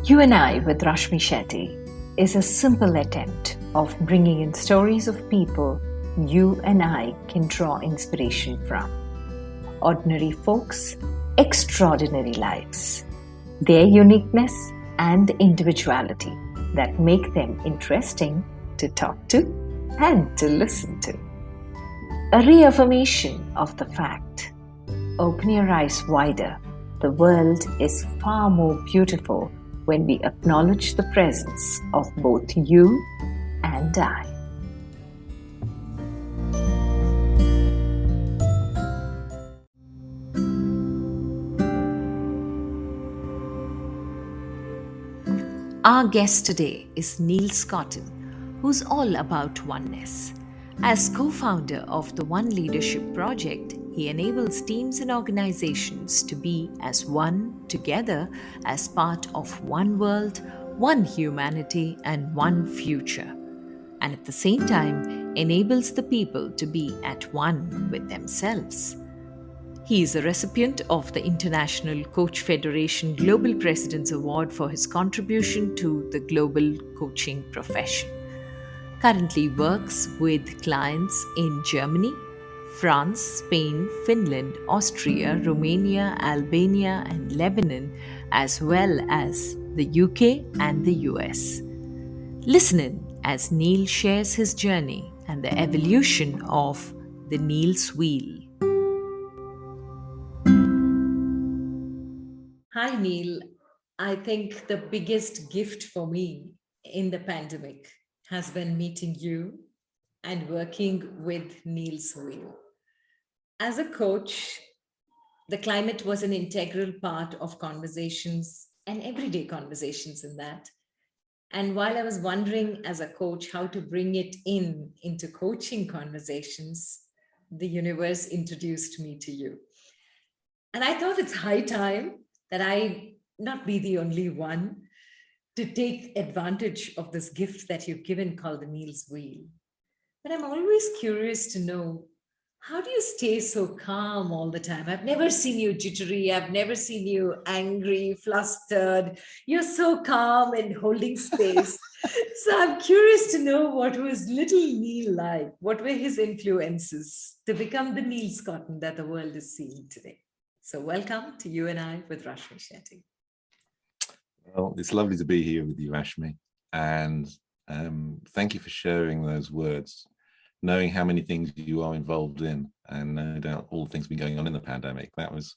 You and I with Rashmi Shetty is a simple attempt of bringing in stories of people you and I can draw inspiration from. Ordinary folks, extraordinary lives. Their uniqueness and individuality that make them interesting to talk to and to listen to. A reaffirmation of the fact, open your eyes wider, the world is far more beautiful when we acknowledge the presence of both you and I. Our guest today is Neil Scotton, who's all about oneness. As co-founder of the One Leadership Project, he enables teams and organizations to be as one together as part of one world, one humanity, and one future. And at the same time, enables the people to be at one with themselves. He is a recipient of the International Coach Federation Global President's Award for his contribution to the global coaching profession. Currently works with clients in Germany, France, Spain, Finland, Austria, Romania, Albania, and Lebanon, as well as the UK and the US. Listen in as Neil shares his journey and the evolution of the Neil's Wheel. Hi, Neil. I think the biggest gift for me in the pandemic has been meeting you and working with Neil's Wheel. As a coach, the climate was an integral part of conversations and everyday conversations in that. And while I was wondering as a coach how to bring it into coaching conversations, the universe introduced me to you. And I thought it's high time that I not be the only one to take advantage of this gift that you've given called the Neil's Wheel. But I'm always curious to know, how do you stay so calm all the time? I've never seen you jittery. I've never seen you angry, flustered. You're so calm and holding space. So I'm curious to know, what was little Neil like? What were his influences to become the Neil Scotton that the world is seeing today? So welcome to You and I with Rashmi Shetty. Well, it's lovely to be here with you, Rashmi. And thank you for sharing those words, knowing how many things you are involved in, and no doubt all the things been going on in the pandemic. That was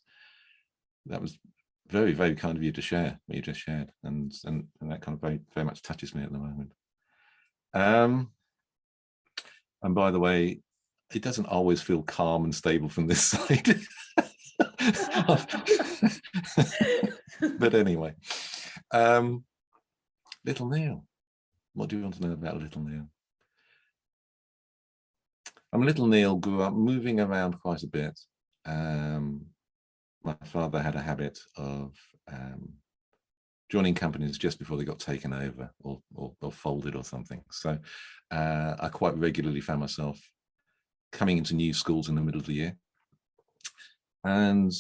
very, very kind of you to share what you just shared. And that kind of very, very much touches me at the moment. And by the way, it doesn't always feel calm and stable from this side. But anyway, little Neil, what do you want to know about little Neil? Little Neil grew up moving around quite a bit. My father had a habit of joining companies just before they got taken over or folded or something. So I quite regularly found myself coming into new schools in the middle of the year. And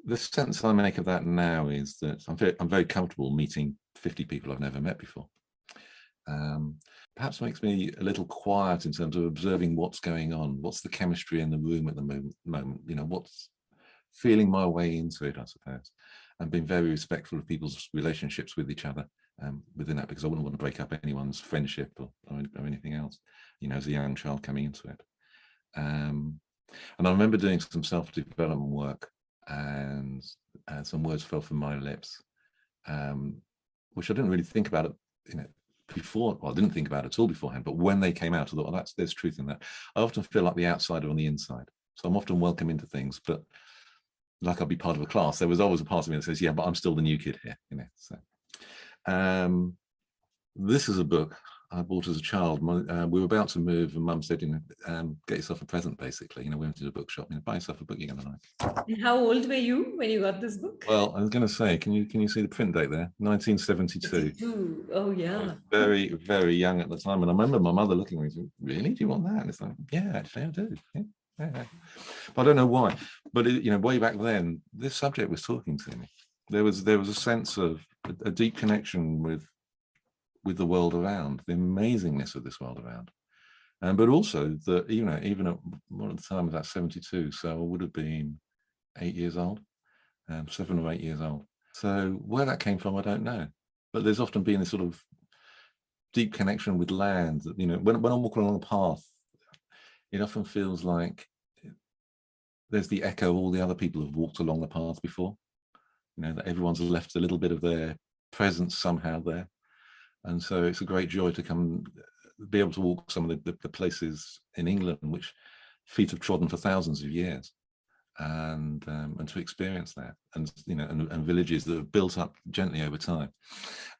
the sense I make of that now is that I'm very comfortable meeting 50 people I've never met before. Perhaps makes me a little quiet in terms of observing what's going on, what's the chemistry in the room at the moment, what's feeling my way into it, I suppose, and being very respectful of people's relationships with each other within that, because I wouldn't want to break up anyone's friendship or anything else, as a young child coming into it. And I remember doing some self-development work, and some words fell from my lips, which I didn't really think about it, before. Well, I didn't think about it at all beforehand, but when they came out, I thought, well, there's truth in that. I often feel like the outsider on the inside, so I'm often welcome into things, but like I'll be part of a class, there was always a part of me that says, yeah, but I'm still the new kid here, So this is a book I bought as a child. We were about to move, and Mum said, get yourself a present, basically. We went to the bookshop, buy yourself a book you're going to like. And how old were you when you got this book? Well, I was going to say, can you see the print date there? 1972. 72. Oh, yeah. I was very, very young at the time. And I remember my mother looking at me and saying, really? Do you want that? And it's like, yeah, actually, I do. Yeah. But I don't know why. But, way back then, this subject was talking to me. There was a sense of a deep connection with the world around, the amazingness of this world around. But also that, you know, even at one of the time of that 72, so I would have been 8 years old, 7 or 8 years old. So where that came from, I don't know. But there's often been this sort of deep connection with land that, you know, when I'm walking along the path, it often feels like there's the echo of all the other people who've walked along the path before. You know, that everyone's left a little bit of their presence somehow there. And so it's a great joy to come be able to walk some of the places in England which feet have trodden for thousands of years, and to experience that, and you know, and villages that have built up gently over time.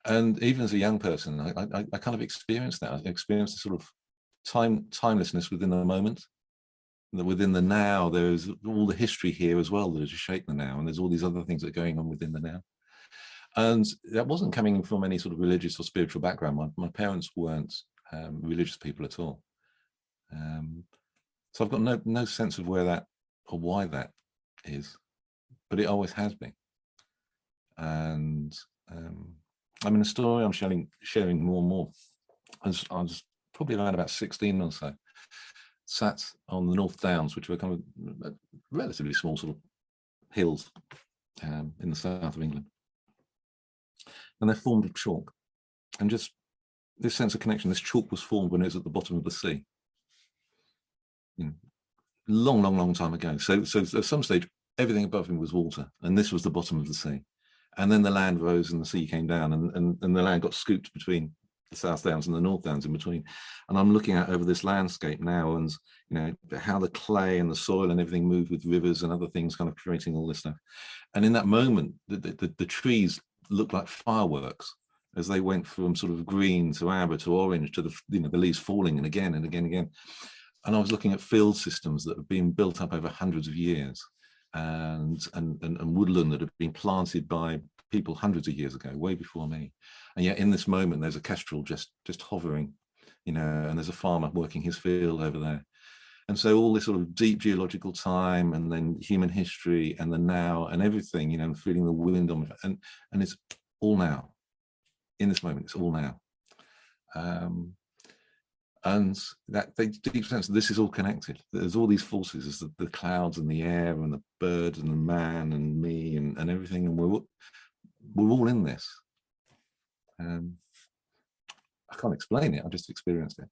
And even as a young person, I kind of experienced that. I experienced a sort of timelessness within the moment, that within the now there's all the history here as well that has shaped the now, and there's all these other things that are going on within the now. And that wasn't coming from any sort of religious or spiritual background. My parents weren't religious people at all. So I've got no sense of where that or why that is, but it always has been. And I mean, a story I'm sharing more and more. I was probably around about 16 or so, sat on the North Downs, which were kind of relatively small sort of hills in the south of England. And they're formed of chalk. And just this sense of connection, this chalk was formed when it was at the bottom of the sea. You know, long time ago. So at some stage, everything above me was water, and this was the bottom of the sea. And then the land rose and the sea came down, and the land got scooped between the South Downs and the North Downs in between. And I'm looking out over this landscape now, and you know how the clay and the soil and everything moved with rivers and other things, kind of creating all this stuff. And in that moment, the trees looked like fireworks as they went from sort of green to amber to orange to the leaves falling, and again and again and again. And I was looking at field systems that have been built up over hundreds of years, and woodland that have been planted by people hundreds of years ago, way before me. And yet in this moment, there's a kestrel just hovering, you know, and there's a farmer working his field over there. And so all this sort of deep geological time, and then human history, and the now, and everything, you know, and feeling the wind on, and it's all now. In this moment, it's all now. And that deep sense that this is all connected. There's all these forces, there's the clouds and the air and the birds and the man and me and everything, and we're all in this. I can't explain it, I just experienced it.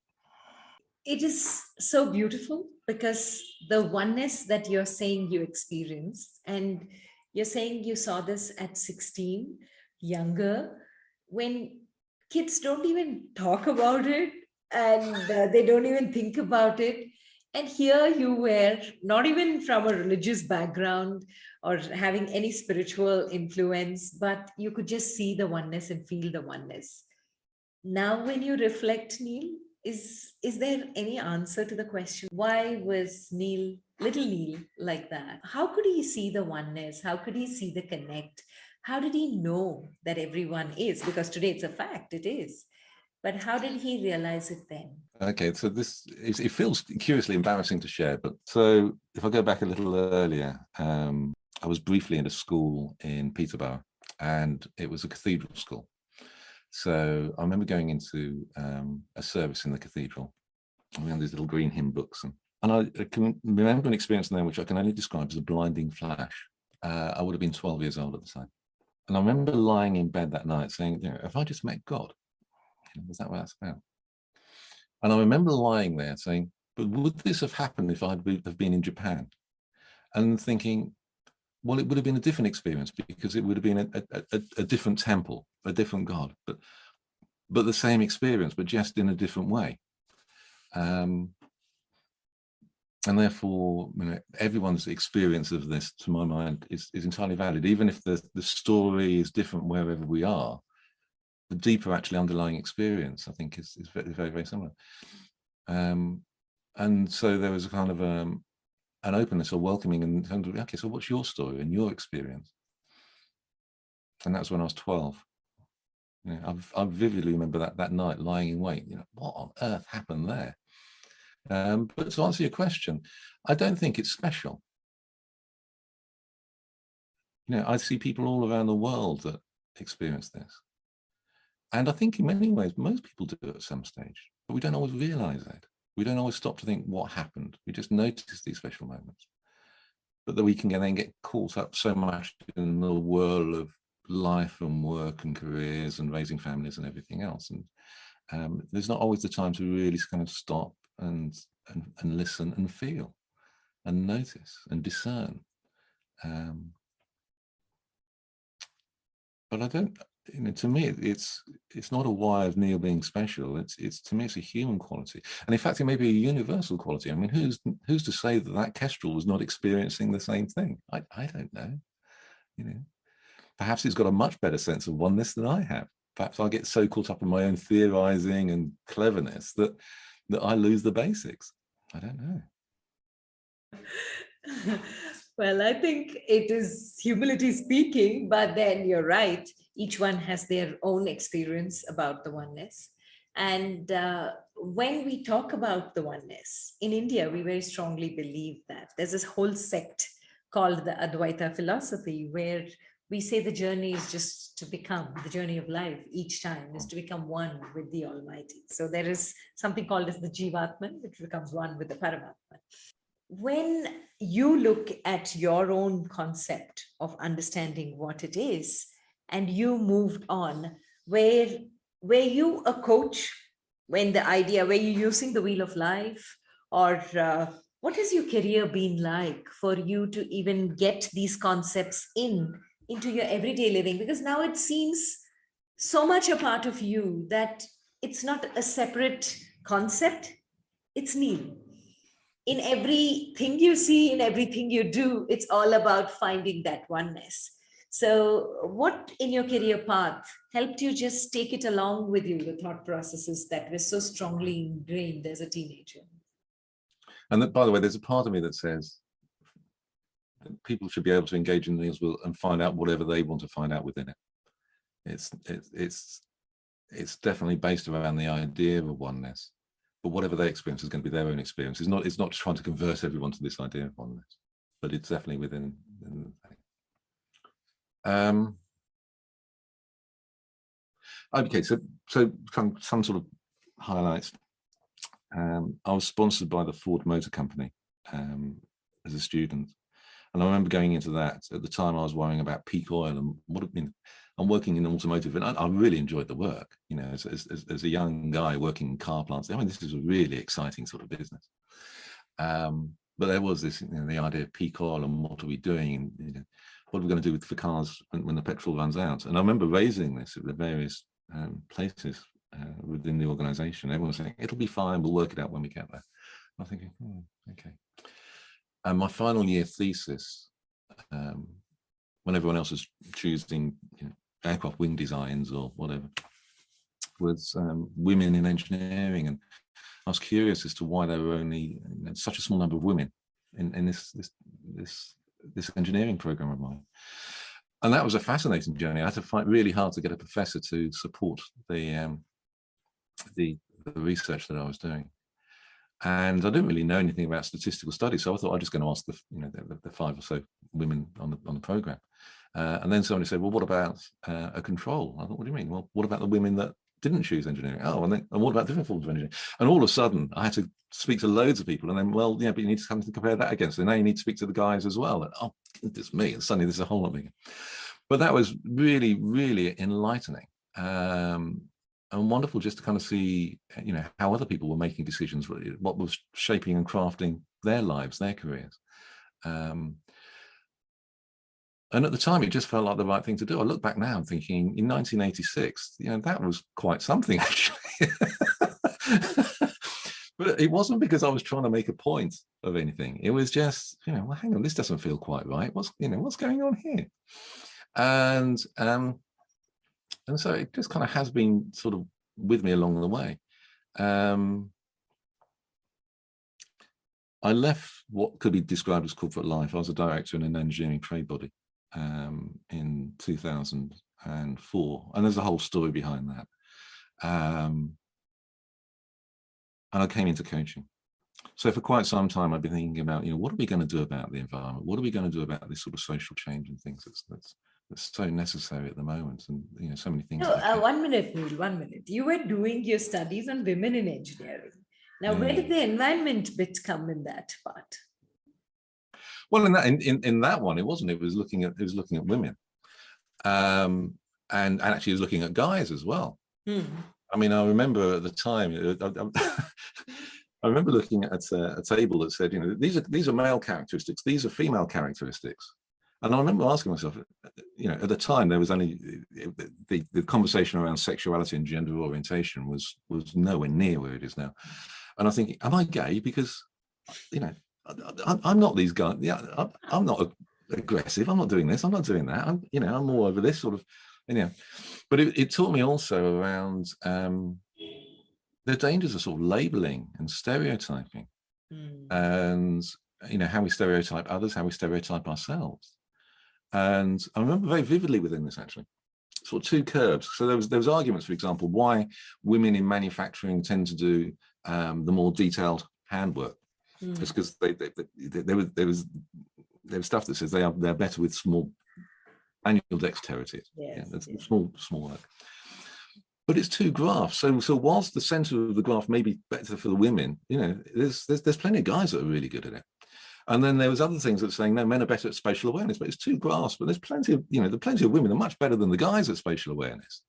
It is so beautiful because the oneness that you're saying you experienced, and you're saying you saw this at 16, younger, when kids don't even talk about it, and they don't even think about it. And here you were, not even from a religious background or having any spiritual influence, but you could just see the oneness and feel the oneness. Now, when you reflect, Neil, is there any answer to the question, why was little Neil, like that? How could he see the oneness? How could he see the connect? How did he know that everyone is? Because today it's a fact, it is. But how did he realize it then? Okay, so it feels curiously embarrassing to share, but so if I go back a little earlier, I was briefly in a school in Peterborough, and it was a cathedral school. So I remember going into a service in the cathedral, and we had these little green hymn books, and I can remember an experience there which I can only describe as a blinding flash. I would have been 12 years old at the time. And I remember lying in bed that night saying, you know, have I just met God? Is that what that's about? And I remember lying there saying, but would this have happened if I'd have been in Japan? And thinking, well, it would have been a different experience because it would have been a different temple, a different God, but the same experience, but just in a different way. And therefore, you know, everyone's experience of this, to my mind, is entirely valid, even if the story is different wherever we are. The deeper actually underlying experience, I think, is very, very, very similar. And so there was a kind of an openness or welcoming in terms of, okay, so what's your story and your experience? And that's when I was 12. You know, I vividly remember that night lying in wait, you know, what on earth happened there? But to answer your question, I don't think it's special. You know, I see people all around the world that experience this. And I think in many ways, most people do it at some stage, but we don't always realize it. We don't always stop to think what happened. We just notice these special moments. But that we can then get caught up so much in the whirl of life and work and careers and raising families and everything else. And there's not always the time to really kind of stop and listen and feel and notice and discern. But I don't, you know, to me, it's not a why of Neil being special. It's to me, it's a human quality, and in fact, it may be a universal quality. I mean, who's to say that that kestrel was not experiencing the same thing? I don't know. You know, perhaps it's got a much better sense of oneness than I have. Perhaps I get so caught up in my own theorizing and cleverness that I lose the basics. I don't know. Well, I think it is humility speaking, but then you're right. Each one has their own experience about the oneness. And when we talk about the oneness, in India, we very strongly believe that there's this whole sect called the Advaita philosophy, where we say the journey is just to become, the journey of life each time is to become one with the Almighty. So there is something called as the Jivatman, which becomes one with the Paramatman. When you look at your own concept of understanding what it is, and you moved on, were you a coach when the idea, were you using the wheel of life, or what has your career been like for you to even get these concepts into your everyday living? Because now it seems so much a part of you that it's not a separate concept, it's Neil. In everything you see, in everything you do, it's all about finding that oneness. So what in your career path helped you just take it along with you, the thought processes that were so strongly ingrained as a teenager? And that, by the way, there's a part of me that says people should be able to engage in Neil's will and find out whatever they want to find out within it. It's definitely based around the idea of a oneness. But whatever they experience is going to be their own experience. It's not trying to convert everyone to this idea of oneness, but it's definitely within the thing. Okay, so some sort of highlights. I was sponsored by the Ford Motor Company as a student, and I remember going into that. At the time, I was worrying about peak oil and what had been. I'm working in automotive, and I really enjoyed the work. You know, as a young guy working in car plants, I mean, this is a really exciting sort of business. But there was this, you know, the idea of peak oil and what are we doing, and you know, what are we going to do for cars when the petrol runs out? And I remember raising this at the various places within the organisation. Everyone was saying, "It'll be fine. We'll work it out when we get there." I'm thinking, okay. And my final year thesis, when everyone else was choosing, you know, aircraft wing designs or whatever, was women in engineering, and I was curious as to why there were only, you know, such a small number of women in this engineering program of mine. And that was a fascinating journey. I had to fight really hard to get a professor to support the research that I was doing. And I didn't really know anything about statistical studies, so I thought I was just going to ask the 5 or so women on the program. And then somebody said, "Well, what about a control?" I thought, "What do you mean?" "Well, what about the women that didn't choose engineering?" "Oh, and what about different forms of engineering?" And all of a sudden, I had to speak to loads of people, and then, well, yeah, but you need to come to compare that against. And now you need to speak to the guys as well. And, oh, it's me, and suddenly there's a whole lot bigger. But that was really, really enlightening. And wonderful just to kind of see, you know, how other people were making decisions, what was shaping and crafting their lives, their careers. And at the time, it just felt like the right thing to do. I look back now and thinking, in 1986, you know, that was quite something, actually. But it wasn't because I was trying to make a point of anything. It was just, you know, well, hang on, this doesn't feel quite right. What's going on here? And so it just kind of has been sort of with me along the way. I left what could be described as corporate life. I was a director in an engineering trade body in 2004, and there's a whole story behind that. And I came into coaching, So for quite some time, I've been thinking about, what are we going to do about the environment? What are we going to do about this sort of social change and things that's so necessary at the moment? And, so many things. So, 1 minute, Neil, 1 minute. You were doing your studies on women in engineering. Now, where did the environment bit come in that part? Well, in that one, it wasn't. It was looking at women, and actually, it was looking at guys as well. I mean, I remember at the time, I remember looking at a table that said, these are male characteristics, these are female characteristics. And I remember asking myself, at the time, there was only the conversation around sexuality and gender orientation was nowhere near where it is now. And I was thinking, am I gay? Because, I'm not these guys. Yeah, I'm not aggressive. I'm not doing this. I'm not doing that. I'm more over this sort of, But it taught me also around the dangers of sort of labeling and stereotyping, and how we stereotype others, how we stereotype ourselves. And I remember very vividly within this, actually, sort of two curves. So there was arguments, for example, why women in manufacturing tend to do the more detailed handwork. It's because there was stuff that says they're better with small manual dexterity. Small work. But it's two graphs. So whilst the center of the graph may be better for the women, there's plenty of guys that are really good at it. And then there was other things that saying, no, men are better at spatial awareness, but it's two graphs. But there's plenty of, plenty of women are much better than the guys at spatial awareness.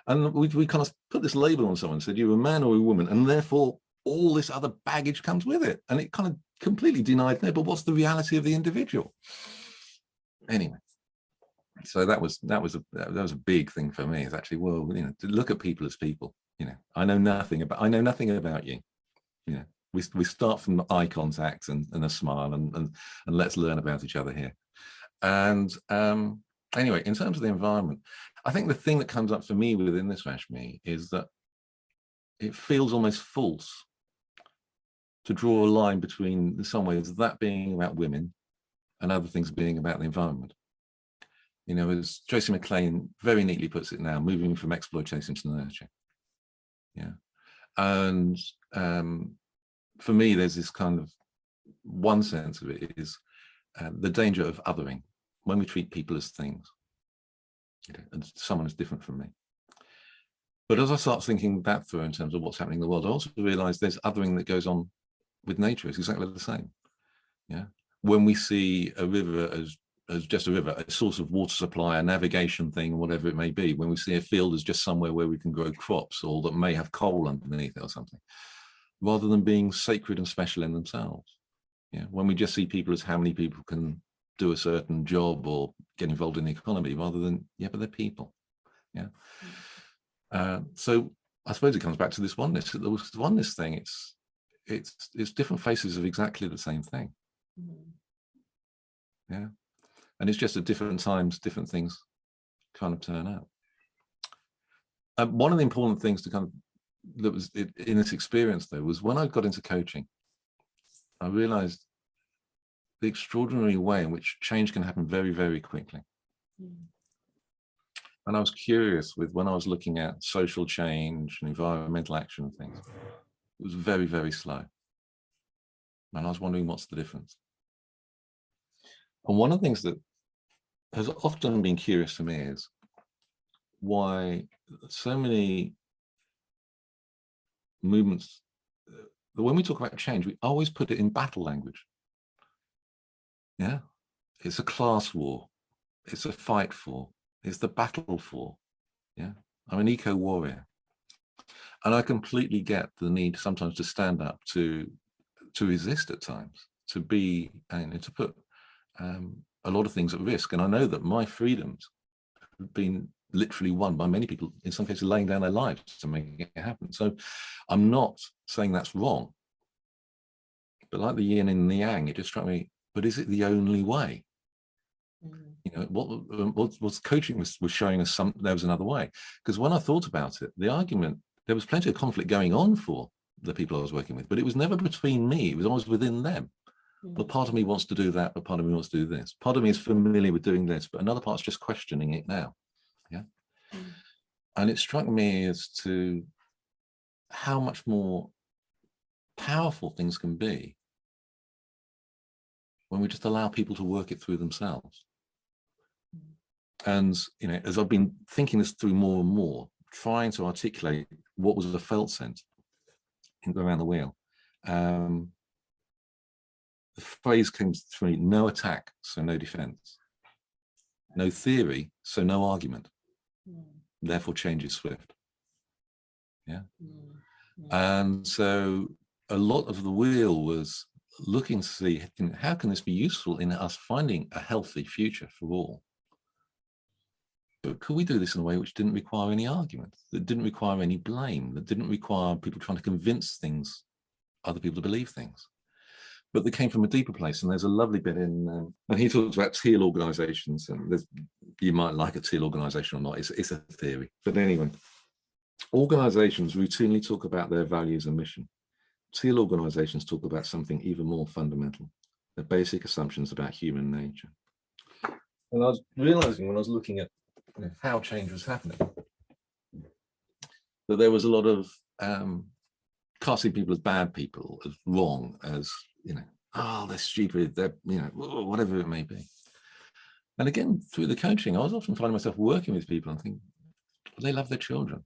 And we kind of put this label on someone and said, you're a man or a woman, and therefore all this other baggage comes with it. And it kind of completely denied, no, but what's the reality of the individual? Anyway, so that was a big thing for me. It's actually, well, to look at people as people. I know nothing about you. We start from eye contact and a smile and let's learn about each other here. And anyway, in terms of the environment, I think the thing that comes up for me within this, Rashmi, is that it feels almost false to draw a line between, in some ways, that being about women and other things being about the environment. As Tracy McLean very neatly puts it now, moving from exploitation to nurture. Yeah. And for me, there's this kind of one sense of it is the danger of othering when we treat people as things, and someone is different from me. But as I start thinking that through in terms of what's happening in the world, I also realize there's othering that goes on with nature. It's exactly the same. Yeah. When we see a river as just a river, a source of water supply, a navigation thing, whatever it may be, when we see a field as just somewhere where we can grow crops or that may have coal underneath it or something, rather than being sacred and special in themselves. Yeah. When we just see people as how many people can do a certain job or get involved in the economy, rather than, yeah, but they're people. Yeah. So I suppose it comes back to this oneness. The oneness thing, it's different faces of exactly the same thing. Yeah. And it's just at different times, different things kind of turn out. One of the important things to kind of, that was in this experience though, was when I got into coaching, I realized the extraordinary way in which change can happen very, very quickly. And I was curious with when I was looking at social change and environmental action and things, it was very, very slow. And I was wondering, what's the difference? And one of the things that has often been curious to me is why so many movements, when we talk about change, we always put it in battle language. Yeah, it's a class war, it's a fight for, it's the battle for. Yeah, I'm an eco-warrior, and I completely get the need sometimes to stand up to resist at times, to be and to put a lot of things at risk. And I know that my freedoms have been literally won by many people, in some cases laying down their lives to make it happen. So I'm not saying that's wrong, but like the yin and the yang, it just struck me, but is it the only way? What coaching was showing us there was another way. Because when I thought about it, the argument, there was plenty of conflict going on for the people I was working with, but it was never between me, it was always within them. Well, part of me wants to do that, but part of me wants to do this. Part of me is familiar with doing this, but another part's just questioning it now. Yeah. And it struck me as to how much more powerful things can be when we just allow people to work it through themselves. And, you know, as I've been thinking this through more and more, trying to articulate what was a felt sense around the wheel, the phrase comes to me: no attack, so no defense. No theory, so no argument. Therefore, change is swift. Yeah. And so a lot of the wheel was looking to see, you know, how can this be useful in us finding a healthy future for all? But could we do this in a way which didn't require any argument, that didn't require any blame, that didn't require people trying to convince other people to believe things? But they came from a deeper place. And there's a lovely bit in, and he talks about teal organizations, and you might like a teal organization or not, it's a theory. But anyway, organizations routinely talk about their values and mission. Teal organizations talk about something even more fundamental, their basic assumptions about human nature. And I was realizing when I was looking at, you know, how change was happening, that there was a lot of casting people as bad people, as wrong, as, you know, oh, they're stupid, they're, you know, whatever it may be. And again, through the coaching, I was often finding myself working with people and thinking, they love their children.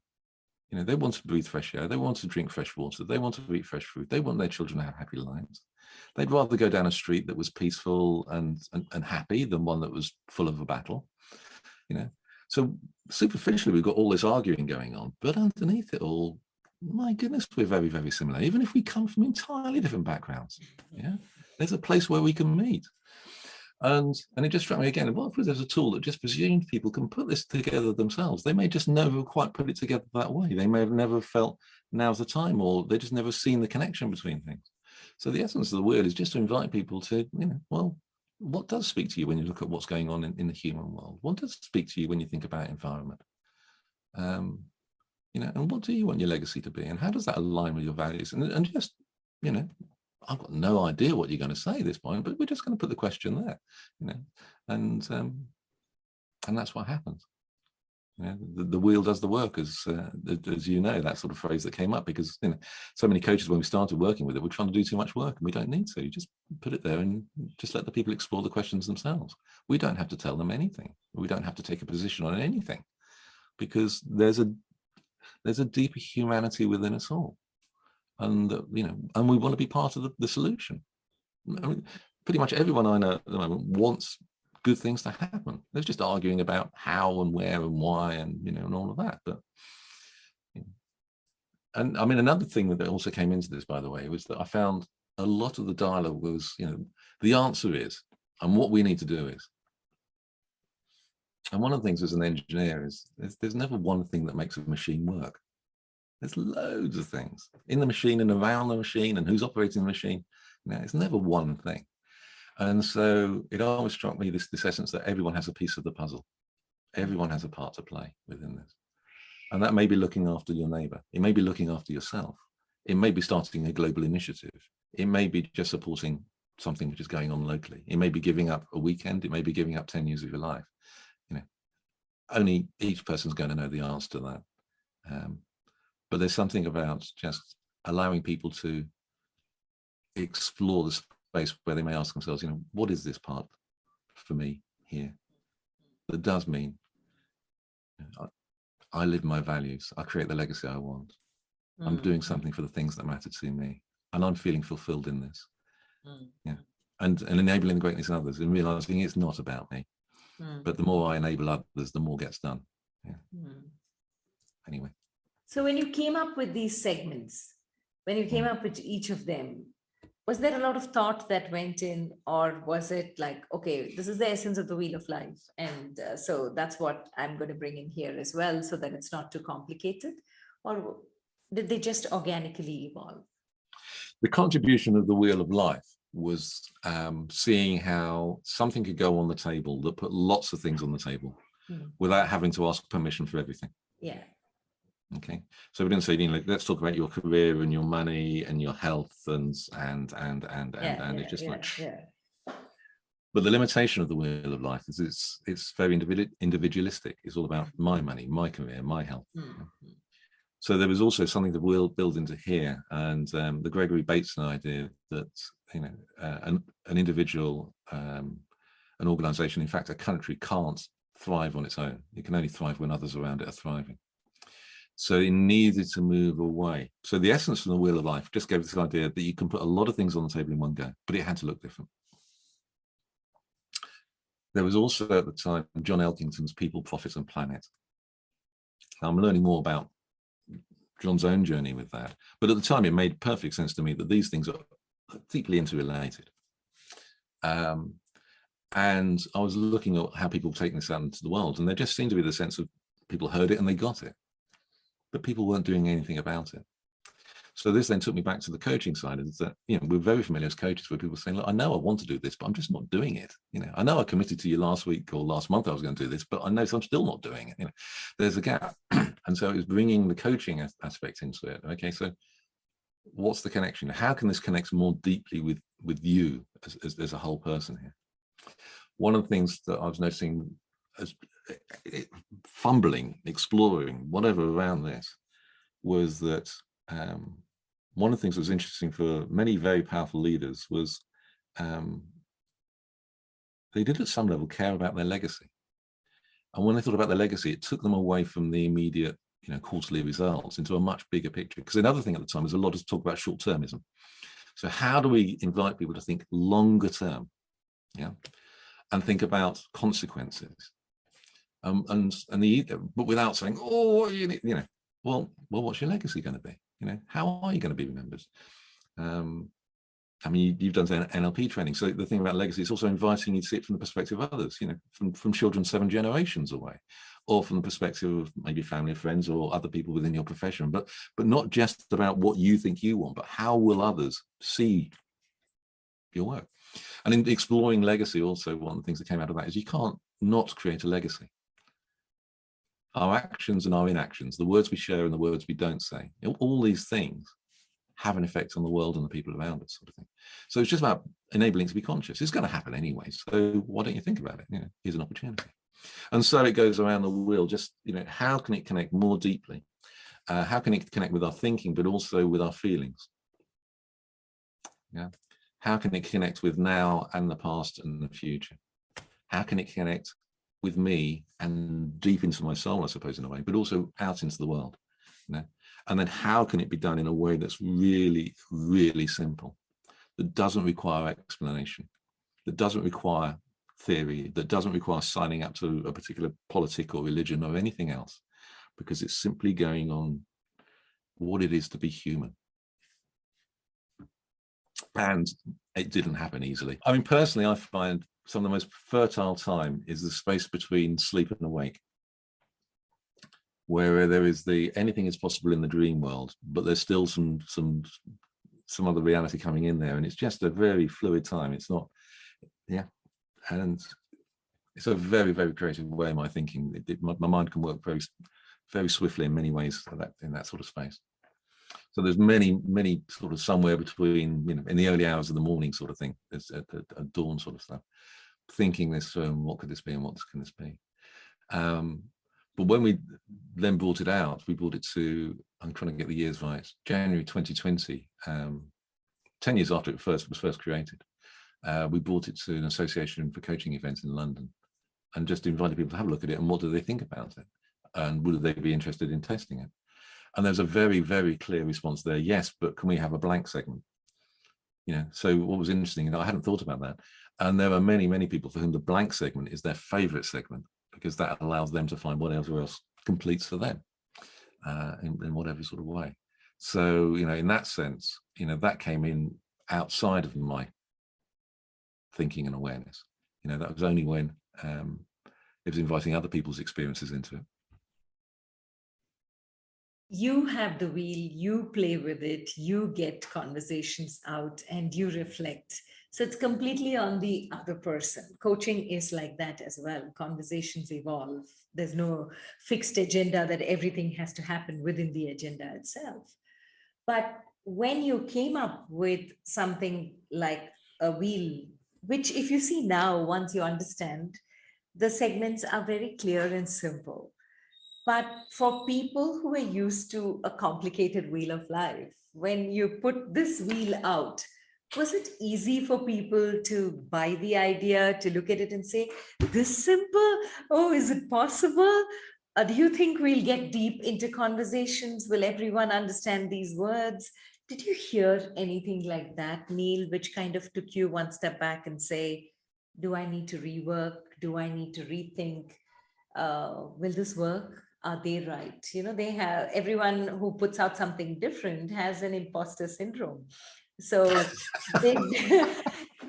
You know, they want to breathe fresh air, they want to drink fresh water, they want to eat fresh food, they want their children to have happy lives. They'd rather go down a street that was peaceful and happy than one that was full of a battle, you know. So superficially, we've got all this arguing going on, but underneath it all, my goodness, we're very, very similar, even if we come from entirely different backgrounds. Yeah, there's a place where we can meet. And it just struck me again, what if there's a tool that just presumes people can put this together themselves? They may just never quite put it together that way. They may have never felt now's the time, or they just never seen the connection between things. So the essence of the word is just to invite people to, you know, well, what does speak to you when you look at what's going on in the human world? What does speak to you when you think about environment? You know, and what do you want your legacy to be? And how does that align with your values? And just, you know, I've got no idea what you're going to say at this point, but we're just going to put the question there, you know, and that's what happens. You know, the wheel does the work, as you know, that sort of phrase that came up, because, you know, so many coaches, when we started working with it, we're trying to do too much work, and we don't need to. You just put it there and just let the people explore the questions themselves. We don't have to tell them anything. We don't have to take a position on anything, because there's a deeper humanity within us all. And, you know, and we want to be part of the solution. I mean, pretty much everyone I know at the moment wants good things to happen. They're just arguing about how and where and why, and, you know, and all of that. But, you know, and I mean, another thing that also came into this, by the way, was that I found a lot of the dialogue was, you know, the answer is, and what we need to do is. And one of the things as an engineer is there's never one thing that makes a machine work. There's loads of things in the machine and around the machine and who's operating the machine. You know, it's never one thing. And so it always struck me, this essence that everyone has a piece of the puzzle. Everyone has a part to play within this. And that may be looking after your neighbor. It may be looking after yourself. It may be starting a global initiative. It may be just supporting something which is going on locally. It may be giving up a weekend. It may be giving up 10 years of your life. You know, only each person's going to know the answer to that. But there's something about just allowing people to explore the space where they may ask themselves, you know, what is this part for me here? That does mean, you know, I live my values. I create the legacy I want. I'm doing something for the things that matter to me, and I'm feeling fulfilled in this. Yeah, and enabling the greatness in others, and realizing it's not about me. But the more I enable others, the more gets done. Yeah. Anyway. So when you came up with these segments, when you came up with each of them, was there a lot of thought that went in, or was it like, okay, this is the essence of the wheel of life, and so that's what I'm going to bring in here as well, so that it's not too complicated? Or did they just organically evolve? The contribution of the wheel of life was seeing how something could go on the table that put lots of things on the table without having to ask permission for everything. Yeah. Okay, so we didn't say, you know, let's talk about your career and your money and your health and it's just But the limitation of the wheel of life is it's very individualistic. It's all about my money, my career, my health. So there was also something that we'll build into here, and the Gregory Bateson idea that an individual, an organization, in fact a country, can't thrive on its own. It can only thrive when others around it are thriving. So it needed to move away. So the essence from the Wheel of Life just gave this idea that you can put a lot of things on the table in one go, but it had to look different. There was also at the time John Elkington's People, Profits and Planet. I'm learning more about John's own journey with that, but at the time it made perfect sense to me that these things are deeply interrelated. And I was looking at how people were taking this out into the world, and there just seemed to be the sense of people heard it and they got it, but people weren't doing anything about it. So this then took me back to the coaching side, is that, we're very familiar as coaches where people are saying, look, I know I want to do this, but I'm just not doing it. I know I committed to you last week or last month I was going to do this, but I know I'm still not doing it. There's a gap. And so it was bringing the coaching aspect into it. Okay, so what's the connection? How can this connect more deeply with you as a whole person here? One of the things that I was noticing as fumbling, exploring, whatever around this, was that one of the things that was interesting for many very powerful leaders was they did at some level care about their legacy. And when they thought about their legacy, it took them away from the immediate, quarterly results into a much bigger picture. Because another thing at the time was a lot of talk about short-termism. So how do we invite people to think longer term, and think about consequences, but without saying, oh, well, what's your legacy going to be? How are you going to be remembered? You've done NLP training. So the thing about legacy is also inviting you to see it from the perspective of others, from children 7 generations away, or from the perspective of maybe family or friends or other people within your profession, but not just about what you think you want, but how will others see your work? And in exploring legacy, also one of the things that came out of that is you can't not create a legacy. Our actions and our inactions, the words we share and the words we don't say, all these things have an effect on the world and the people around us, sort of thing. So it's just about enabling to be conscious. It's going to happen anyway, so why don't you think about it? Here's an opportunity. And so it goes around the wheel. Just how can it connect more deeply? How can it connect with our thinking, but also with our feelings? How can it connect with now and the past and the future? How can it connect with me and deep into my soul, I suppose, in a way, but also out into the world? And then how can it be done in a way that's really, really simple, that doesn't require explanation, that doesn't require theory, that doesn't require signing up to a particular politic or religion or anything else, because it's simply going on what it is to be human. And it didn't happen easily. Personally, I find some of the most fertile time is the space between sleep and awake, where there is anything is possible in the dream world, but there's still some other reality coming in there, and it's just a very fluid time. It's not, and it's a very, very creative way of my thinking. My mind can work very, very swiftly in many ways in that sort of space. So there's many sort of somewhere between, in the early hours of the morning sort of thing, there's a dawn sort of stuff, thinking this, what could this be and what can this be? But when we then brought it out, we brought it to, I'm trying to get the years right, January 2020, 10 years after it was first created. We brought it to an association for coaching events in London and just invited people to have a look at it and what do they think about it? And would they be interested in testing it? And there's a very, very clear response there. Yes, but can we have a blank segment? So what was interesting, I hadn't thought about that. And there are many, many people for whom the blank segment is their favorite segment, because that allows them to find whatever else completes for them in whatever sort of way. So, in that sense, that came in outside of my thinking and awareness. That was only when it was inviting other people's experiences into it. You have the wheel, you play with it, you get conversations out and you reflect. So it's completely on the other person. Coaching is like that as well. Conversations evolve. There's no fixed agenda that everything has to happen within the agenda itself. But when you came up with something like a wheel, which if you see now, once you understand, the segments are very clear and simple. But for people who are used to a complicated wheel of life, when you put this wheel out, was it easy for people to buy the idea, to look at it and say, this simple? Oh, is it possible? Do you think we'll get deep into conversations? Will everyone understand these words? Did you hear anything like that, Neil, which kind of took you one step back and say, do I need to rework? Do I need to rethink? Will this work? Are they right? You know, they have, everyone who puts out something different has an imposter syndrome. So did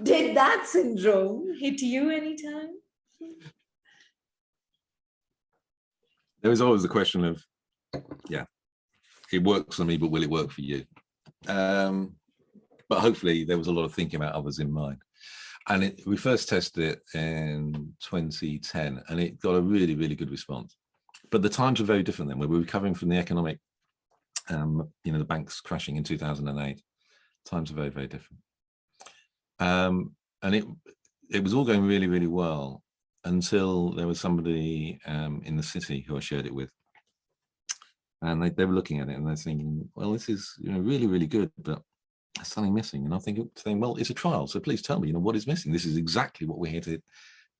did that syndrome hit you anytime? There is always the question of, yeah, it works for me, but will it work for you? But hopefully there was a lot of thinking about others in mind. And we first tested it in 2010, and it got a really, really good response. But the times were very different then. We were recovering from the economic, the banks crashing in 2008. Times are very, very different. And it was all going really, really well until there was somebody in the city who I shared it with. And they were looking at it and they're thinking, well, this is really, really good, but there's something missing. And I'm thinking, well, it's a trial, so please tell me, what is missing. This is exactly what we're here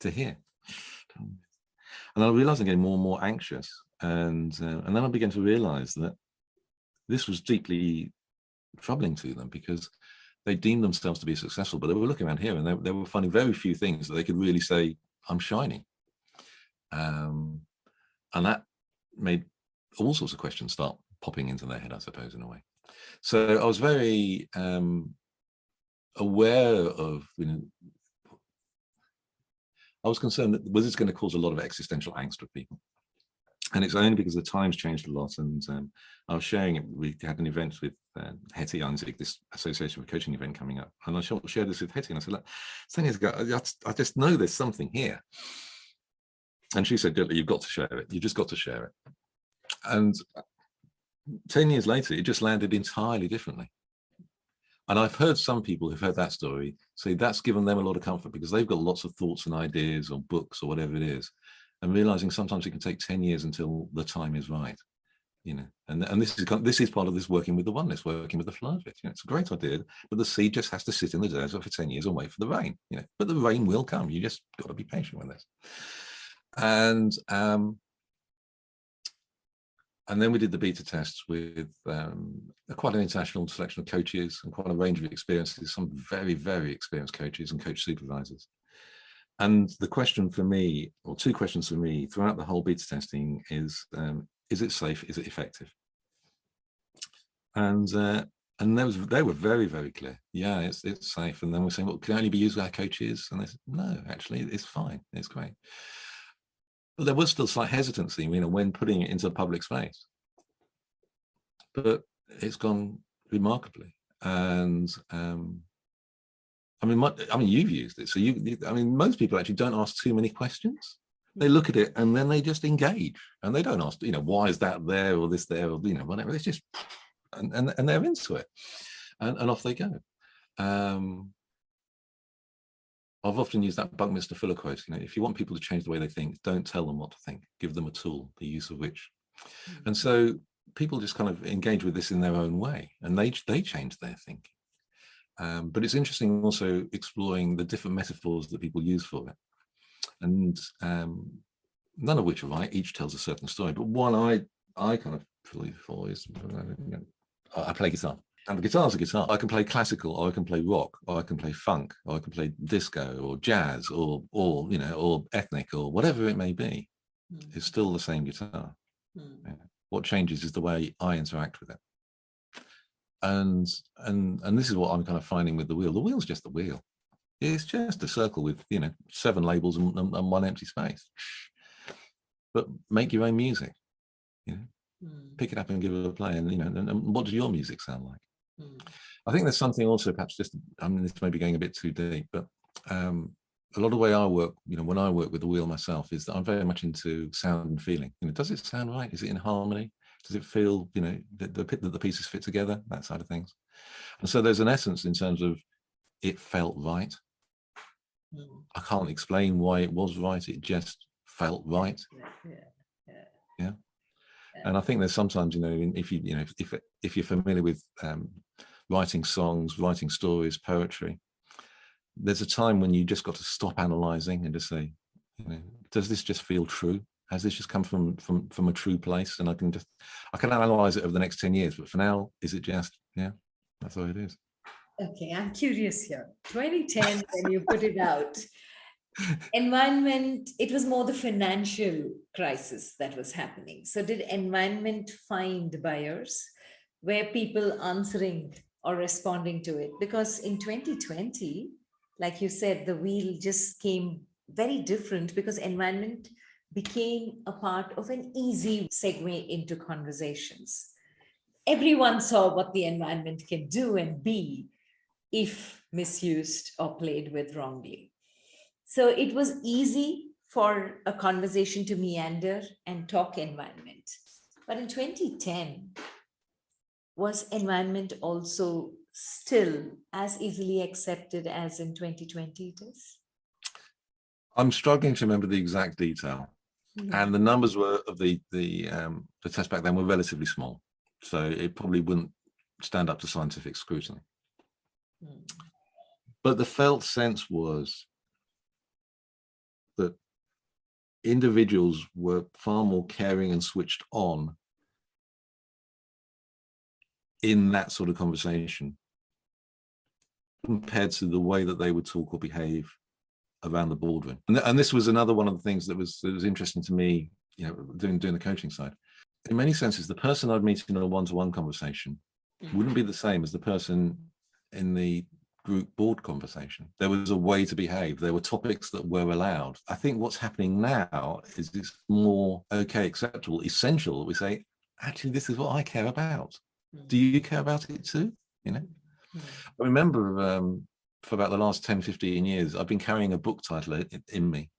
to hear. And I realized I'm getting more and more anxious. And then I began to realize that this was deeply troubling to them, because they deemed themselves to be successful, but they were looking around here and they were finding very few things that they could really say, I'm shining. And that made all sorts of questions start popping into their head, I suppose, in a way. So I was very aware of, I was concerned that was this going to cause a lot of existential angst with people. And it's only because the times changed a lot. And I was sharing it. We had an event with Shetty, this association with coaching event coming up. And I shared this with Shetty. And I said, look, 10 years ago, I just know there's something here. And she said, you've got to share it. You just got to share it. And 10 years later, it just landed entirely differently. And I've heard some people who've heard that story say that's given them a lot of comfort, because they've got lots of thoughts and ideas or books or whatever it is, and realizing sometimes it can take 10 years until the time is right, and this is part of this working with the oneness, working with the flow of it. It's a great idea, but the seed just has to sit in the desert for 10 years and wait for the rain, but the rain will come. You just got to be patient with this. And then we did the beta tests with quite an international selection of coaches and quite a range of experiences, some very, very experienced coaches and coach supervisors. And the question for me, or two questions for me throughout the whole beta testing is it safe? Is it effective? And they were very, very clear. Yeah, it's safe. And then we're saying, well, can it only be used by our coaches? And they said, no, actually, it's fine. It's great. But there was still slight hesitancy, when putting it into a public space. But it's gone remarkably. And you've used it, so most people actually don't ask too many questions. They look at it and then they just engage, and they don't ask, why is that there or this there or whatever. It's just and they're into it, and off they go. I've often used that Buckminster Fuller quote, if you want people to change the way they think, don't tell them what to think, give them a tool, the use of which. And so people just kind of engage with this in their own way, and they change their thinking. But it's interesting also exploring the different metaphors that people use for it. And none of which are right, each tells a certain story. But one I kind of believe for is, I play guitar. And the guitar's a guitar. I can play classical, or I can play rock, or I can play funk, or I can play disco, or jazz, or ethnic, or whatever it may be. It's still the same guitar. What changes is the way I interact with it. And this is what I'm kind of finding with the wheel. The wheel's just the wheel. It's just a circle with 7 labels and 1 empty space. But make your own music. Pick it up and give it a play. And what does your music sound like? I think there's something also, perhaps this may be going a bit too deep, but a lot of the way I work, when I work with the wheel myself, is that I'm very much into sound and feeling. Does it sound right? Is it in harmony? Does it feel, that the pieces fit together? That side of things. And so there's an essence in terms of it felt right. I can't explain why it was right. It just felt right. Yeah. And I think there's sometimes, if you're familiar with writing songs, writing stories, poetry, there's a time when you just got to stop analysing and just say, does this just feel true? Has this just come from a true place? And I can analyse it over the next 10 years, but for now, is it just, that's all it is. Okay, I'm curious here. 2010, when you put it out, environment, it was more the financial crisis that was happening. So did environment find buyers? Were people answering or responding to it? Because in 2020, like you said, the wheel just came very different because environment became a part of an easy segue into conversations. Everyone saw what the environment can do and be if misused or played with wrongly. So it was easy for a conversation to meander and talk environment. But in 2010, was environment also still as easily accepted as in 2020 it is? I'm struggling to remember the exact detail. And the numbers were of the test back then were relatively small. So it probably wouldn't stand up to scientific scrutiny. But the felt sense was that individuals were far more caring and switched on in that sort of conversation compared to the way that they would talk or behave around the boardroom. And this was another one of the things that was interesting to me, doing the coaching side. In many senses, the person I'd meet in a one-to-one conversation wouldn't be the same as the person in the group board conversation. There was a way to behave. There were topics that were allowed. I think what's happening now is it's more okay, acceptable, essential that we say, actually, this is what I care about. Do you care about it too? I remember for about the last 10, 15 years, I've been carrying a book title in me.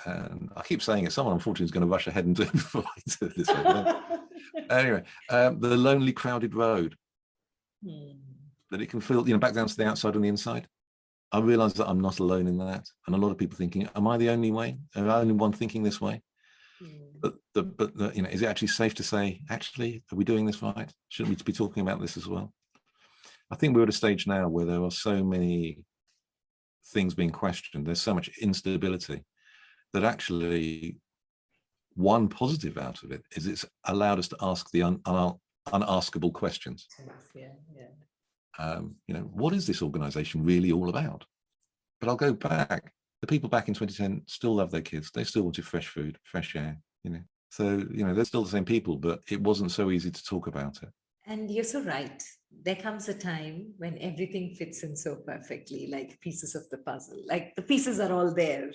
And I keep saying it, someone unfortunately is going to rush ahead and do it before I do this. Anyway, The Lonely Crowded Road. That it can feel, back down to the outside and the inside. I realize that I'm not alone in that. And a lot of people thinking, am I the only way? Am I the only one thinking this way? But is it actually safe to say, actually, are we doing this right? Shouldn't we be talking about this as well? I think we're at a stage now where there are so many things being questioned. There's so much instability that actually one positive out of it is it's allowed us to ask the unaskable questions. What is this organization really all about? But I'll go back. The people back in 2010 still love their kids. They still wanted fresh food, fresh air, So, they're still the same people, but it wasn't so easy to talk about it. And you're so right. There comes a time when everything fits in so perfectly, like pieces of the puzzle. Like the pieces are all there.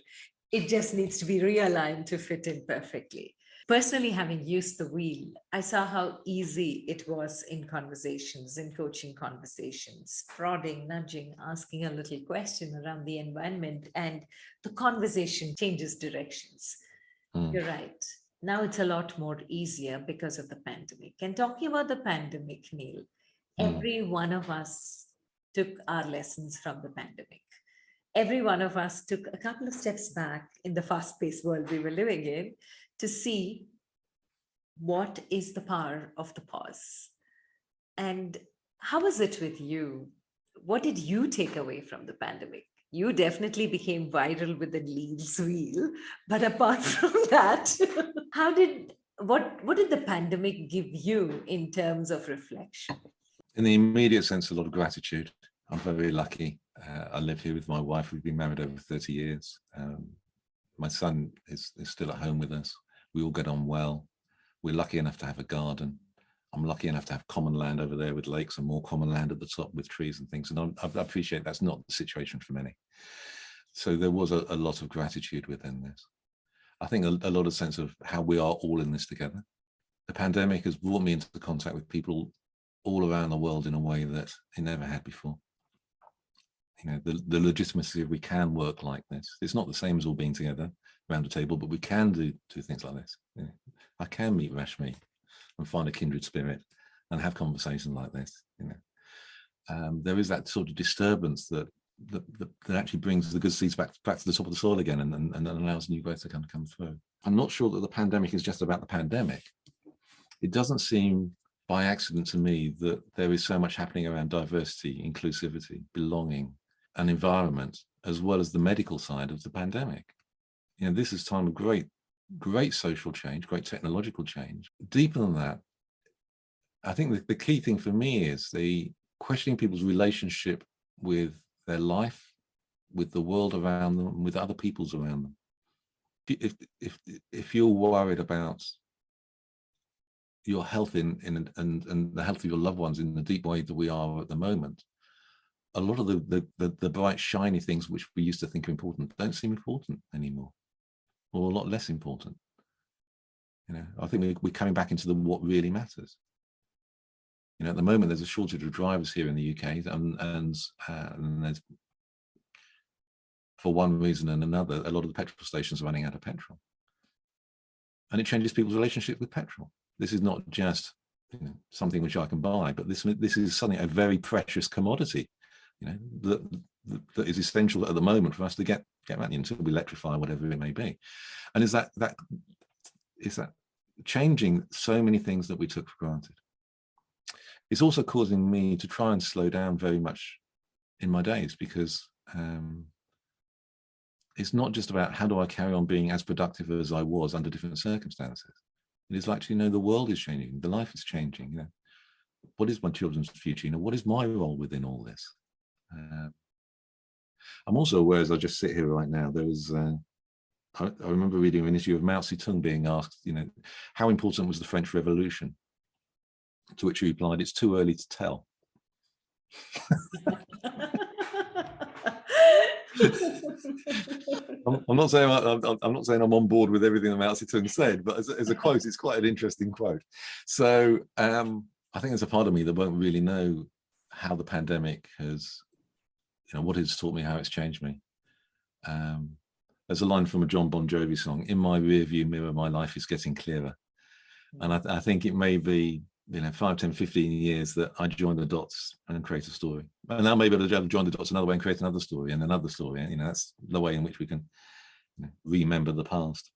It just needs to be realigned to fit in perfectly. Personally, having used the wheel, I saw how easy it was in conversations, in coaching conversations, prodding, nudging, asking a little question around the environment, and the conversation changes directions. You're right. Now it's a lot more easier because of the pandemic. And talking about the pandemic, Neil, every one of us took our lessons from the pandemic. Every one of us took a couple of steps back in the fast-paced world we were living in to see what is the power of the pause. And how was it with you? What did you take away from the pandemic? You definitely became viral with the Neil's wheel, but apart from that, what did the pandemic give you in terms of reflection? In the immediate sense, a lot of gratitude. I'm very lucky. I live here with my wife. We've been married over 30 years. My son is still at home with us. We all get on well. We're lucky enough to have a garden. I'm lucky enough to have common land over there with lakes and more common land at the top with trees and things. And I appreciate that's not the situation for many. So there was a lot of gratitude within this. I think a lot of sense of how we are all in this together. The pandemic has brought me into contact with people all around the world in a way that I never had before. The legitimacy of we can work like this. It's not the same as all being together around a table, but we can do things like this. I can meet Rashmi and find a kindred spirit and have conversations like this. There is that sort of disturbance that actually brings the good seeds back to the top of the soil again and allows new growth to kind of come through. I'm not sure that the pandemic is just about the pandemic. it doesn't seem by accident to me that there is so much happening around diversity, inclusivity, belonging, and environment, as well as the medical side of the pandemic. You know, this is time of great social change, great technological change. Deeper than that, I think the key thing for me is the questioning people's relationship with their life, with the world around them, and with other peoples around them. If you're worried about your health and the health of your loved ones in the deep way that we are at the moment, a lot of the bright, shiny things which we used to think are important don't seem important anymore, or a lot less important. You know, I think we're coming back into what really matters. You know, at the moment, there's a shortage of drivers here in the UK, and there's, for one reason and another, a lot of the petrol stations are running out of petrol. And it changes people's relationship with petrol. This is not just, you know, something which I can buy, but this is something, a very precious commodity, you know, that is essential at the moment for us to get around until we electrify, whatever it may be. And is that changing so many things that we took for granted. It's also causing me to try and slow down very much in my days, because it's not just about how do I carry on being as productive as I was under different circumstances. It is like, you know, the world is changing, the life is changing. You know, what is my children's future? You know, what is my role within all this? I'm also aware, as I just sit here right now, there was, I remember reading an issue of Mao Zedong being asked, you know, how important was the French Revolution? To which he replied, it's too early to tell. I'm not saying I'm on board with everything that Mao Zedong said, but as a quote, it's quite an interesting quote. So I think there's a part of me that won't really know how the pandemic has, you know, what it's taught me, how it's changed me. There's a line from a John Bon Jovi song: "In my rearview mirror, my life is getting clearer." And I think it may be, you know, 5, 10, 15 years that I join the dots and create a story. And now maybe I'll join the dots another way and create another story and another story. You know, that's the way in which we can, you know, remember the past.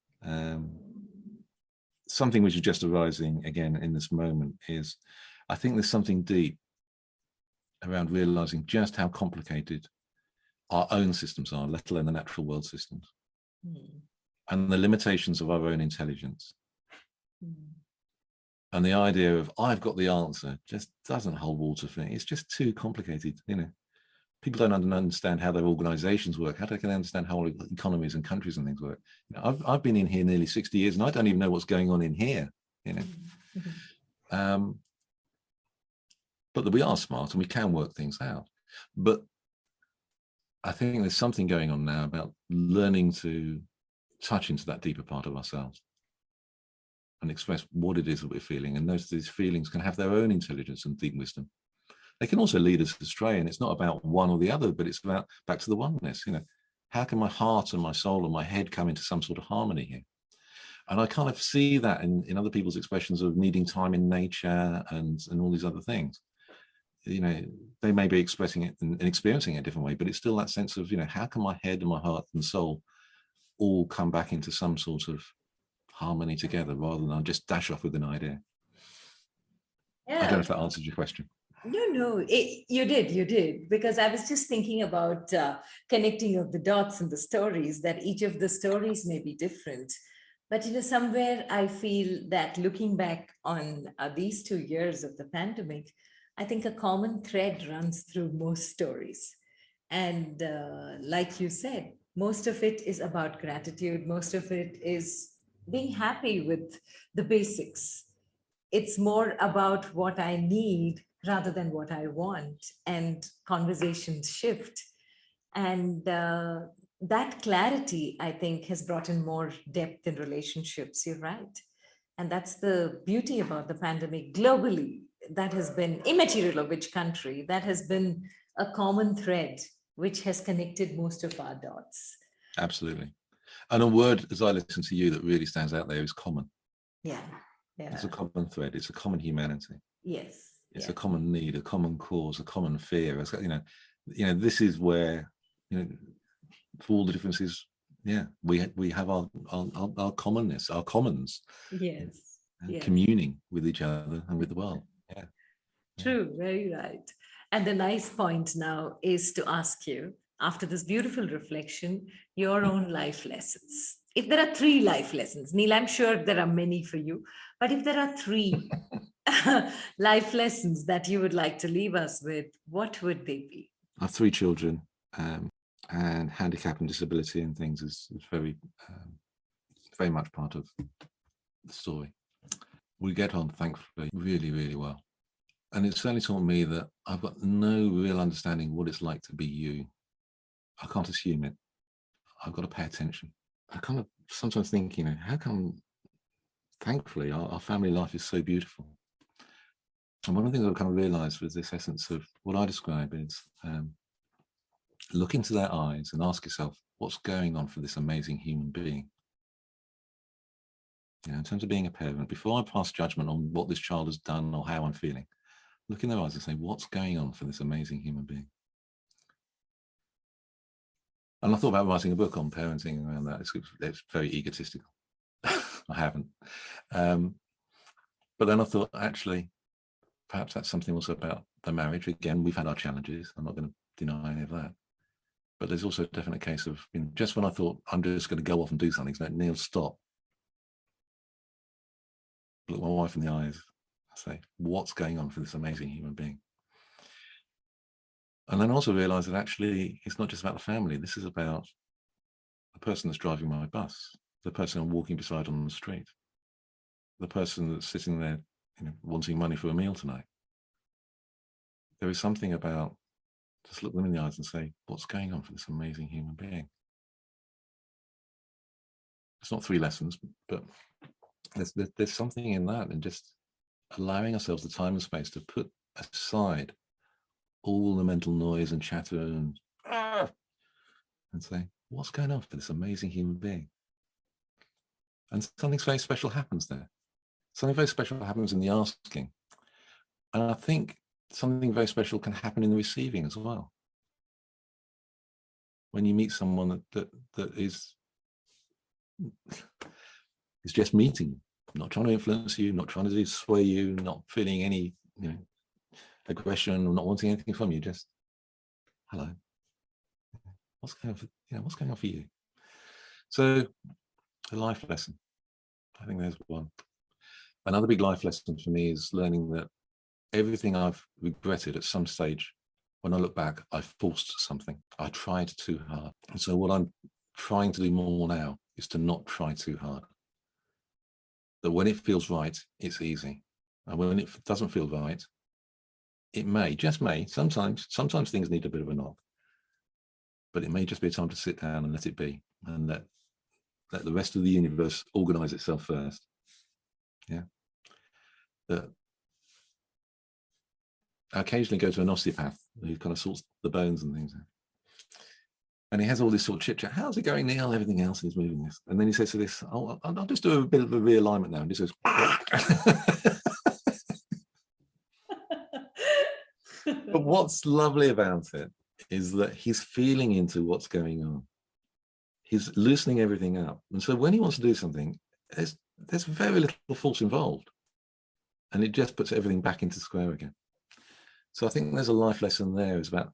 Something which is just arising again in this moment is, I think there's something deep around realizing just how complicated our own systems are, let alone the natural world systems, and the limitations of our own intelligence. And the idea of I've got the answer just doesn't hold water for me. It's just too complicated. You know, people don't understand how their organizations work. How they can understand how economies and countries and things work. You know, I've been in here nearly 60 years and I don't even know what's going on in here, you know. But that we are smart and we can work things out. But I think there's something going on now about learning to touch into that deeper part of ourselves and express what it is that we're feeling. And these feelings can have their own intelligence and deep wisdom. They can also lead us astray, and it's not about one or the other, but it's about back to the oneness. You know, how can my heart and my soul and my head come into some sort of harmony here? And I kind of see that in other people's expressions of needing time in nature and all these other things. You know, they may be expressing it and experiencing it a different way, but it's still that sense of, you know, how can my head and my heart and soul all come back into some sort of harmony together, rather than just dash off with an idea. Yeah. I don't know if that answers your question. No, you did, because I was just thinking about connecting of the dots and the stories, that each of the stories may be different. But, you know, somewhere I feel that looking back on these 2 years of the pandemic, I think a common thread runs through most stories. And like you said, most of it is about gratitude. Most of it is being happy with the basics. It's more about what I need rather than what I want, and conversations shift. And that clarity, I think, has brought in more depth in relationships. You're right. And that's the beauty about the pandemic globally. That has been immaterial of which country, that has been a common thread which has connected most of our dots. Absolutely. And a word, as I listen to you, that really stands out there is common. Yeah. It's a common thread. It's a common humanity. Yes. It's a common need, a common cause, a common fear. It's, you know, this is where, you know, for all the differences, yeah, we have our commonness, our commons. Yes. and Yes. communing with each other and with the world. Yeah. True, very right. And the nice point now is to ask you, after this beautiful reflection, your own life lessons. If there are three life lessons, Neil, I'm sure there are many for you, but if there are three life lessons that you would like to leave us with, what would they be? I have 3 children, and handicap and disability and things is very much part of the story. We get on, thankfully, really, really well. And it's certainly taught me that I've got no real understanding what it's like to be you. I can't assume it. I've got to pay attention. I kind of sometimes think, how come, thankfully, our family life is so beautiful. And one of the things I've kind of realized was this essence of what I describe is look into their eyes and ask yourself, what's going on for this amazing human being? In terms of being a parent, before I pass judgment on what this child has done or how I'm feeling, look in their eyes and say, what's going on for this amazing human being? And I thought about writing a book on parenting around that. It's very egotistical. I haven't. But then I thought, actually, perhaps that's something also about the marriage. Again, we've had our challenges. I'm not going to deny any of that. But there's also a definite case of, just when I thought I'm just going to go off and do something, it's like, Neil, stop. Look my wife in the eyes. I say, what's going on for this amazing human being? And then also realize that actually it's not just about the family. This is about the person that's driving my bus, the person I'm walking beside on the street, the person that's sitting there, wanting money for a meal tonight. There is something about just look them in the eyes and say, what's going on for this amazing human being? It's not 3 lessons, but there's something in that, and just allowing ourselves the time and space to put aside all the mental noise and chatter and say, what's going on for this amazing human being? And something very special happens there. Something very special happens in the asking. And I think something very special can happen in the receiving as well. When you meet someone that is just meeting you, not trying to influence you, not trying to sway you, not feeling any aggression or not wanting anything from you, just hello. What's going on for you? So a life lesson. I think there's one. Another big life lesson for me is learning that everything I've regretted at some stage, when I look back, I forced something. I tried too hard. And so what I'm trying to do more now is to not try too hard. That when it feels right, it's easy. And when it doesn't feel right, it may, just may, sometimes things need a bit of a knock. But it may just be a time to sit down and let it be, and let the rest of the universe organize itself first. Yeah. That I occasionally go to an osteopath who kind of sorts the bones and things out. And he has all this sort of chit chat. How's it going, Neil? Everything else is moving this. And then he says to this, oh, I'll just do a bit of a realignment now. And he says, but what's lovely about it is that he's feeling into what's going on. He's loosening everything up. And so when he wants to do something, there's very little force involved. And it just puts everything back into square again. So I think there's a life lesson there, is about,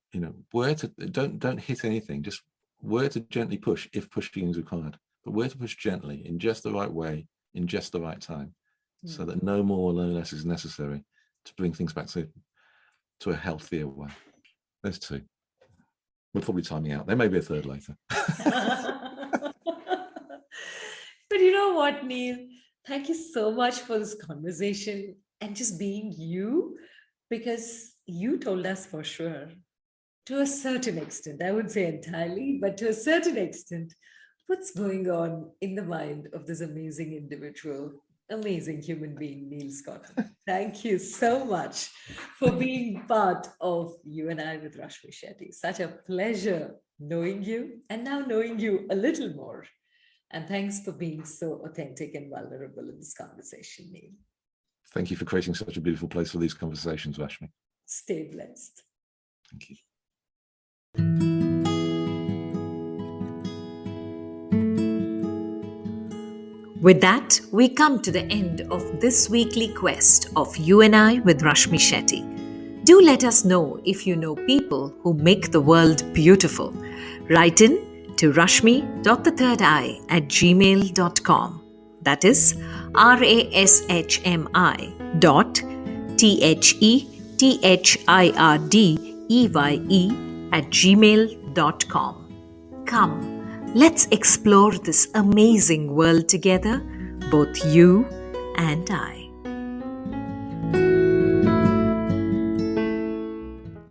where to, don't hit anything, just where to gently push if pushing is required, but where to push gently in just the right way, in just the right time, so that no more or no less is necessary to bring things back to a healthier way. There's 2. We're probably timing out. There may be a 3rd later. But you know what, Neil? Thank you so much for this conversation and just being you, because you told us for sure, to a certain extent, I wouldn't say entirely, but to a certain extent, what's going on in the mind of this amazing individual, amazing human being, Neil Scotton. Thank you so much for being part of You and I with Rashmi Shetty. Such a pleasure knowing you, and now knowing you a little more. And thanks for being so authentic and vulnerable in this conversation, Neil. Thank you for creating such a beautiful place for these conversations, Rashmi. Stay blessed. Thank you. With that, we come to the end of this weekly quest of You and I with Rashmi Shetty. Do let us know if you know people who make the world beautiful. Write in to rashmi.thethirdeye@gmail.com. That is rashmi.thethirdeye@gmail.com. Come, let's explore this amazing world together, both you and I.